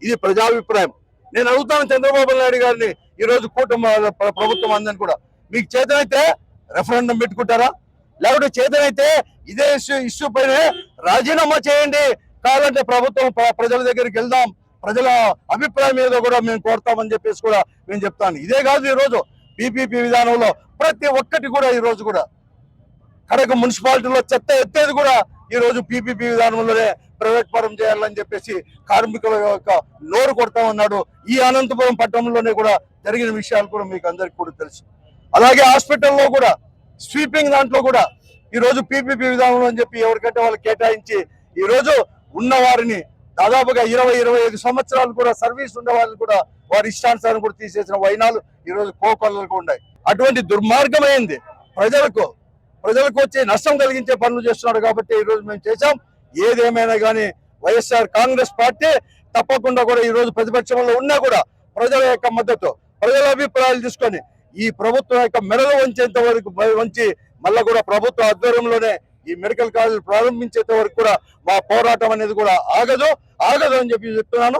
ఇది ప్రజాభిప్రాయం. నేను అడుగుతాను చంద్రబాబు నాయుడు గారిని, ఈ రోజు కూటమి ప్రభుత్వం అందని కూడా, మీకు చేతనైతే రెఫరెండం పెట్టుకుంటారా? లేకపోతే చేతనైతే ఇదే ఇష్యూ పైన రాజీనామా చేయండి, కావాలంటే ప్రభుత్వం ప్రజల దగ్గరికి వెళ్దాం, ప్రజల అభిప్రాయం ఏదో కూడా మేము కోరుతామని చెప్పేసి కూడా మేము చెప్తాను. ఇదే కాదు, ఈ రోజు పీపీపీ విధానంలో ప్రతి ఒక్కటి కూడా ఈ రోజు కూడా కడక మున్సిపాలిటీలో చెత్త ఎత్తేది కూడా ఈ రోజు పీపీపీ విధానంలోనే ప్రైవేట్ పరం చేయాలని చెప్పేసి కార్మికుల యొక్క నోరు కొడతామన్నాడు. ఈ అనంతపురం పట్టణంలోనే కూడా జరిగిన విషయాలు కూడా మీకు అందరికి కూడా తెలుసు. అలాగే హాస్పిటల్లో కూడా స్వీపింగ్ దాంట్లో కూడా ఈ రోజు పీపీపీ విధానంలో అని చెప్పి ఎవరికంటే వాళ్ళు కేటాయించి ఈ రోజు ఉన్న వారిని దాదాపుగా 20-25 సంవత్సరాలు కూడా సర్వీస్ ఉన్న వాళ్ళని కూడా వారి ఇష్టానుసారం కూడా తీసేసిన వైనాలు ఈ రోజు కోకొల్లలకు ఉన్నాయి. అటువంటి దుర్మార్గమైంది ప్రజలకు వచ్చి నష్టం కలిగించే పనులు చేస్తున్నాడు. కాబట్టి ఈ రోజు మేము చేశాం. ఏదేమైనా కానీ వైఎస్ఆర్ కాంగ్రెస్ పార్టీ తప్పకుండా కూడా ఈ రోజు ప్రతిపక్షంలో ఉన్నా కూడా ప్రజల యొక్క మద్దతు, ప్రజల అభిప్రాయాలు తీసుకొని ఈ ప్రభుత్వం యొక్క మెడలు వంచేంత వరకు వంచి మళ్ళా కూడా ప్రభుత్వ ఆధ్వర్యంలోనే ఈ మెడికల్ కాలేజ్ ప్రారంభించేంత వరకు కూడా మా పోరాటం అనేది కూడా ఆగదు అని చెప్పి చెప్తున్నాను.